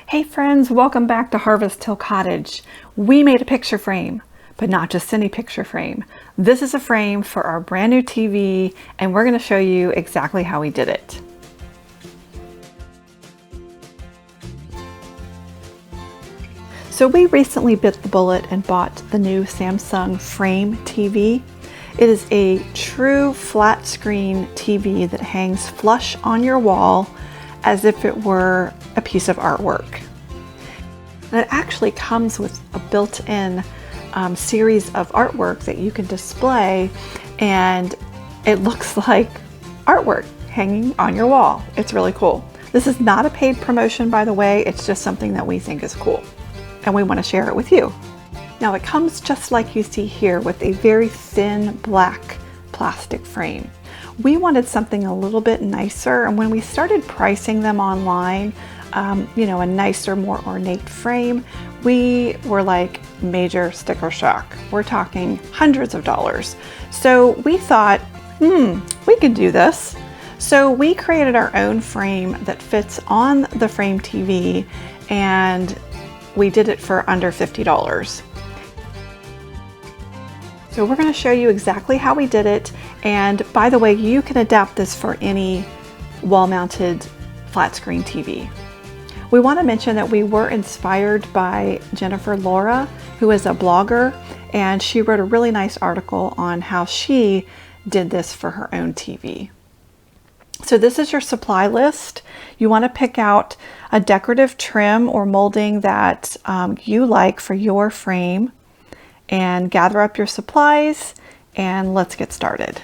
Hey friends, welcome back to Harvest Hill Cottage. We made a picture frame, but not just any picture frame. This is a frame for our brand new TV, and we're going to show you exactly how we did it. So we recently bit the bullet and bought the new Samsung Frame TV. It is a true flat screen TV that hangs flush on your wall as if it were a piece of artwork. And it actually comes with a built-in series of artwork that you can display, and it looks like artwork hanging on your wall. It's really cool. This is not a paid promotion, by the way. It's just something that we think is cool, and we want to share it with you. Now it comes just like you see here with a very thin black plastic frame. We wanted something a little bit nicer, and when we started pricing them online, a nicer, more ornate frame, we were like major sticker shock. We're talking hundreds of dollars. So we thought, we could do this. So we created our own frame that fits on the Frame TV, and we did it for under $50. So we're going to show you exactly how we did it. And by the way, you can adapt this for any wall-mounted flat screen TV. We want to mention that we were inspired by Jennifer Laura, who is a blogger, and she wrote a really nice article on how she did this for her own TV. So this is your supply list. You want to pick out a decorative trim or molding that you like for your frame, and gather up your supplies, and let's get started.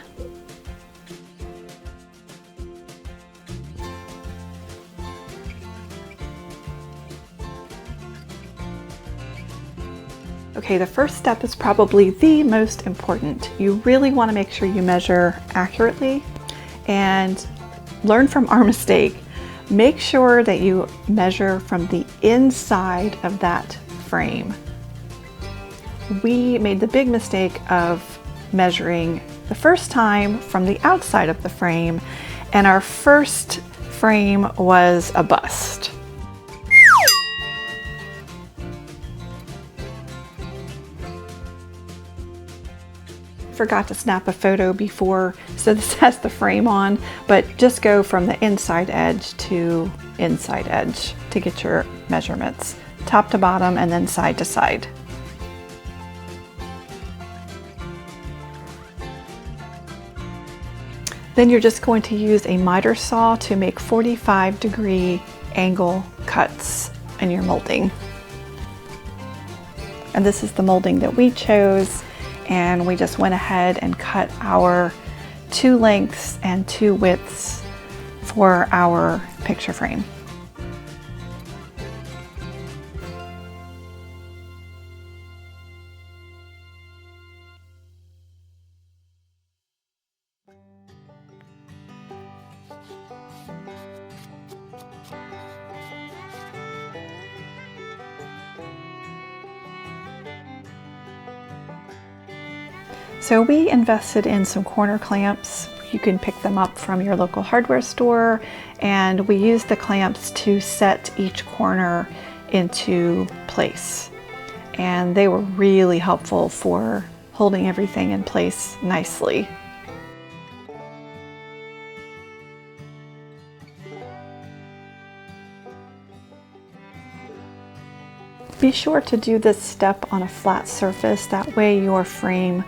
Okay, the first step is probably the most important. You really want to make sure you measure accurately and learn from our mistake. Make sure that you measure from the inside of that frame. We made the big mistake of measuring the first time from the outside of the frame, and our first frame was a bust. Forgot to snap a photo before, so this has the frame on, but just go from the inside edge to inside edge to get your measurements, top to bottom and then side to side. Then you're just going to use a miter saw to make 45-degree angle cuts in your molding. And this is the molding that we chose, and we just went ahead and cut our 2 lengths and 2 widths for our picture frame. So we invested in some corner clamps. You can pick them up from your local hardware store, and we used the clamps to set each corner into place. And they were really helpful for holding everything in place nicely. Be sure to do this step on a flat surface, that way your frame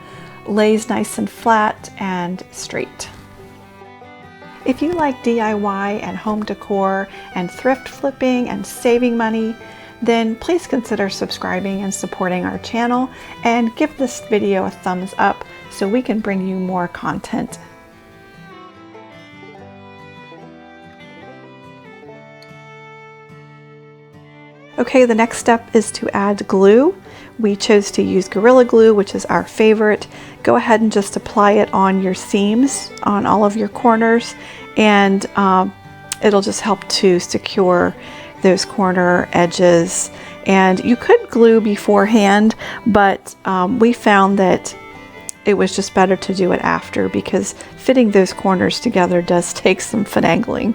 lays nice and flat and straight. If you like DIY and home decor and thrift flipping and saving money, then please consider subscribing and supporting our channel, and give this video a thumbs up so we can bring you more content. Okay, the next step is to add glue. We chose to use Gorilla Glue, which is our favorite. Go ahead and just apply it on your seams, on all of your corners, and it'll just help to secure those corner edges. And you could glue beforehand, but we found that it was just better to do it after, because fitting those corners together does take some finagling.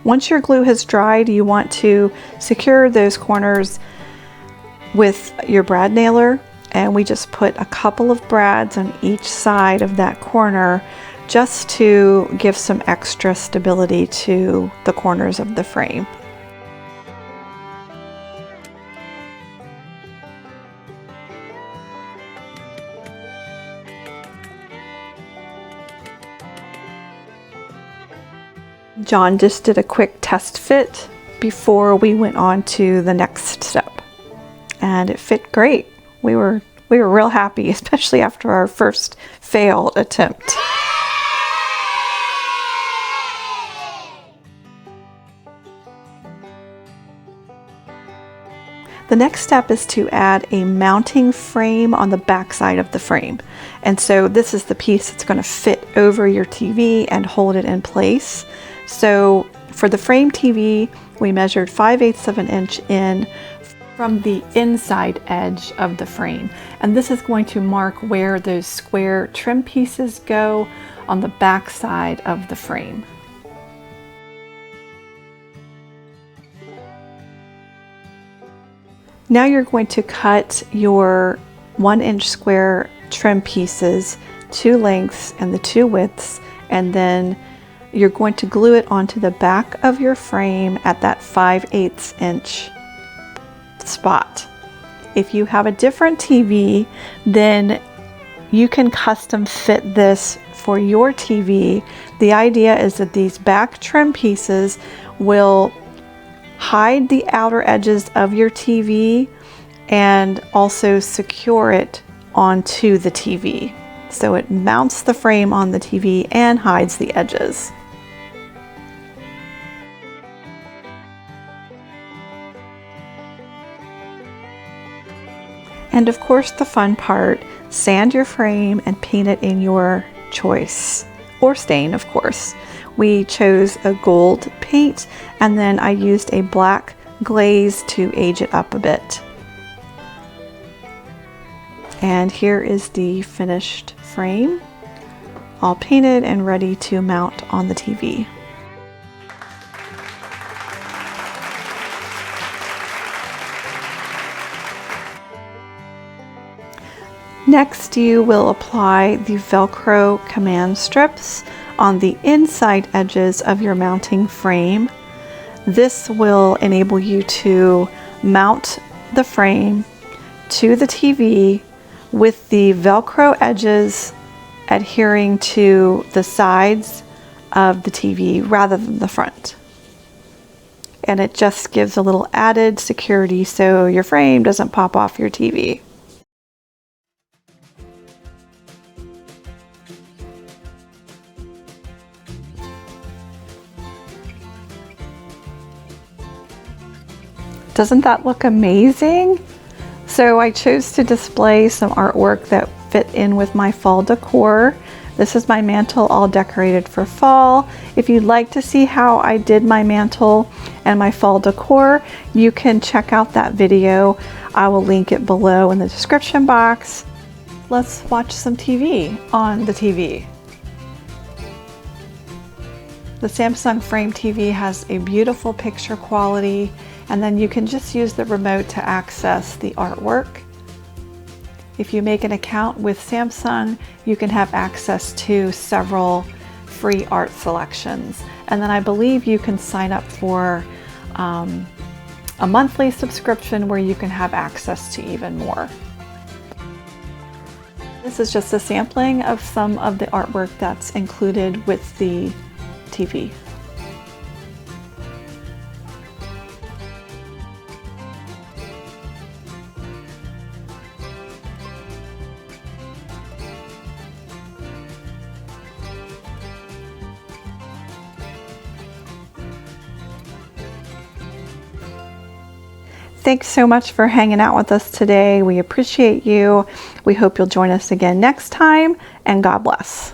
Once your glue has dried, you want to secure those corners with your brad nailer, and we just put a couple of brads on each side of that corner just to give some extra stability to the corners of the frame. John just did a quick test fit before we went on to the next step, and it fit great. We were real happy, especially after our first failed attempt. The next step is to add a mounting frame on the back side of the frame. And so this is the piece that's going to fit over your TV and hold it in place. So for the frame TV, we measured 5/8 of an inch in from the inside edge of the frame. And this is going to mark where those square trim pieces go on the back side of the frame. Now you're going to cut your 1-inch square trim pieces, 2 lengths and the 2 widths, and then you're going to glue it onto the back of your frame at that 5/8 inch spot. If you have a different TV, then you can custom fit this for your TV. The idea is that these back trim pieces will hide the outer edges of your TV and also secure it onto the TV. So it mounts the frame on the TV and hides the edges. And of course, the fun part, sand your frame and paint it in your choice, or stain, of course. We chose a gold paint, and then I used a black glaze to age it up a bit. And here is the finished frame, all painted and ready to mount on the TV. Next, you will apply the Velcro command strips on the inside edges of your mounting frame. This will enable you to mount the frame to the TV with the Velcro edges adhering to the sides of the TV rather than the front. And it just gives a little added security so your frame doesn't pop off your TV. Doesn't that look amazing? So I chose to display some artwork that fit in with my fall decor. This is my mantle all decorated for fall. If you'd like to see how I did my mantle and my fall decor, you can check out that video. I will link it below in the description box. Let's watch some TV on the TV. The Samsung Frame TV has a beautiful picture quality, and then you can just use the remote to access the artwork. If you make an account with Samsung, you can have access to several free art selections. And then I believe you can sign up for a monthly subscription where you can have access to even more. This is just a sampling of some of the artwork that's included with the TV. Thanks so much for hanging out with us today. We appreciate you. We hope you'll join us again next time, and God bless.